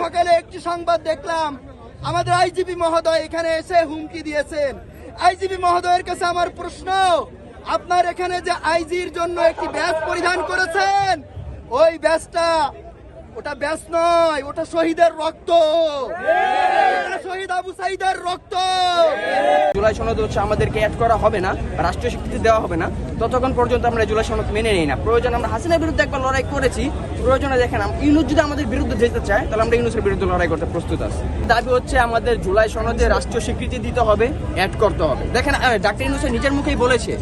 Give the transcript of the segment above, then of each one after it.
সকালে একটি সংবাদ দেখলাম, আমাদের আইজিপি মহোদয় এখানে এসে হুমকি দিয়েছেন। আইজিপি মহোদয়ের কাছে আমার প্রশ্ন, আপনার এখানে যে আইজির জন্য একটি ব্যাজ পরিধান করেছেন, ওই ব্যাজটা ওটা ব্যাজ নয়, ওটা শহীদের রক্ত, শহীদ আবু সাইদের রক্ত। জুলাই সনদ হচ্ছে আমাদেরকে অ্যাড করা হবে না, রাষ্ট্রীয় স্বীকৃতি দেওয়া হবে না, ততক্ষণ পর্যন্ত আমরা জুলাই সনদ মেনে নিই না। প্রয়োজন আমরা হাসিনার বিরুদ্ধে একবার লড়াই করেছি, প্রয়োজনে দেখেন ইউনূস যদি আমাদের বিরুদ্ধে যেতে চায় তাহলে আমরা ইউনূসের বিরুদ্ধে লড়াই করতে প্রস্তুত আছি। দাবি হচ্ছে আমাদের জুলাই সনদে রাষ্ট্রীয় স্বীকৃতি দিতে হবে, অ্যাড করতে হবে। দেখেন ডাক্তার ইউনূস নিজের মুখেই বলেছে,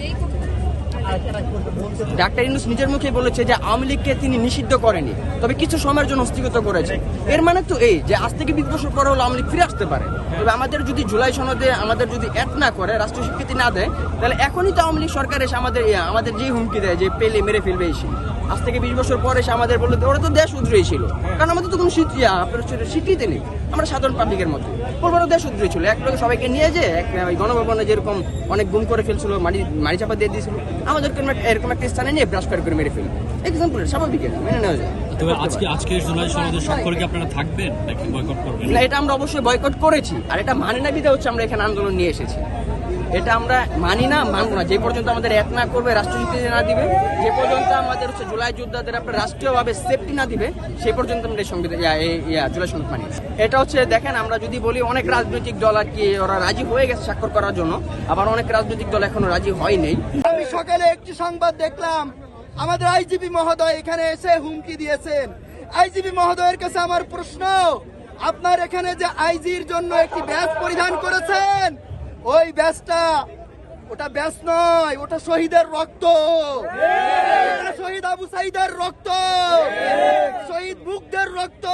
ডাক্তার ইউনূস নিজের মুখেই বলেছে যে আওয়ামী লীগকে তিনি নিষিদ্ধ করেনি, তবে কিছু সময়ের জন্য স্থগিত করেছে। এর মানে তো এই যে আজ থেকে 20 বছর পরে হলো আওয়ামী লীগ ফিরে আসতে পারে। তবে আমাদের যদি জুলাই সনদে আমাদের যদি অ্যাড না করে, রাষ্ট্রীয় স্বীকৃতি না দেয়, তাহলে এখনই তো আওয়ামী লীগ সরকার এসে আমাদের যে হুমকি দেয় যে পেলে মেরে ফেলবে এসে, আজ থেকে 20 বছর পরে এসে আমাদের বললো ওরা তো দেশ উদ্রোহী ছিল, কারণ আমাদের তো কোনো স্বীকৃতি নেই। আমরা সাধারণ পাবলিকের মতো বলবো দেশ উদ্রোহী ছিল। এক লোক সবাইকে নিয়ে যে গণভবনে যেরকম অনেক গুম করে ফেলছিল, মারি চাপা দিয়ে দিয়েছিল, আমাদেরকে এরকম একটা স্থানে নিয়ে ব্রাশ করে মেরে ফেলবে। এক্সাম্পল স্বাভাবিক, মেনে নেওয়া যায়। তবে আজকে জুলাই সনদের স্বাক্ষরে কি আপনারা থাকবেন নাকি বয়কট করবেন? না, এটা আমরা অবশ্যই বয়কট করেছি, আর এটা মানি না বিধা হচ্ছে আমরা এখানে আন্দোলন নিয়ে এসেছি। এটা আমরা মানি না, মানবো না। যে পর্যন্ত আমাদের এক না করবে, রাষ্ট্রীয় স্বীকৃতি না দিবে, যে পর্যন্ত আমাদের হচ্ছে জুলাই যোদ্ধাদের আপনার রাষ্ট্রীয়ভাবে সেফটি না দিবে, সেই পর্যন্ত আমরা এই সংবিধান জুলাই সনদ মানি। এটা হচ্ছে দেখেন, আমরা যদি বলি অনেক রাজনৈতিক দল আর কি ওরা রাজি হয়ে গেছে স্বাক্ষর করার জন্য, আবার অনেক রাজনৈতিক দল এখনো রাজি হয় নাই। আমি সকালে একটি সংবাদ দেখলাম, আমাদের আইজিপি মহোদয় এখানে এসে হুমকি দিয়েছেন। আইজিপি মহোদয়ের কাছে আমার প্রশ্ন, আপনার এখানে যে আইজির জন্য একটি ব্যাজ পরিধান করেছেন, ওই ব্যাজটা ওটা ব্যাজ নয়, ওটা শহীদের রক্ত, শহীদ আবু সাইদের রক্ত, শহীদ মুগ্ধের রক্ত,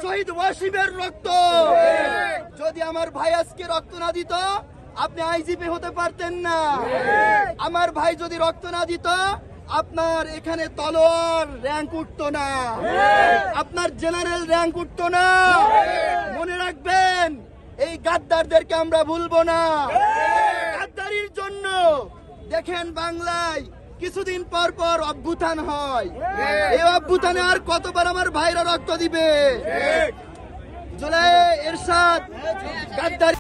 শহীদ ওয়াসিমের রক্ত। যদি আমার ভাই আজকে রক্ত না দিত, আপনি আইজিপি হতে পারতেন না। আমার ভাই যদি রক্ত না দিত, আপনার এখানে তলোয়ার র্যাঙ্ক উঠতো না, আপনার জেনারেল র্যাঙ্ক উঠতো না। মনে রাখবেন, এই গাদ্দারদেরকে আমরা ভুলবো না। গাদ্দারির জন্য দেখেন বাংলায় কিছুদিন পর পর অভ্যুত্থান হয়, এই অভ্যুত্থানে আর কতবার আমার ভাইরা রক্ত দিবে? জুলাই এরশাদ গাদ্দারি।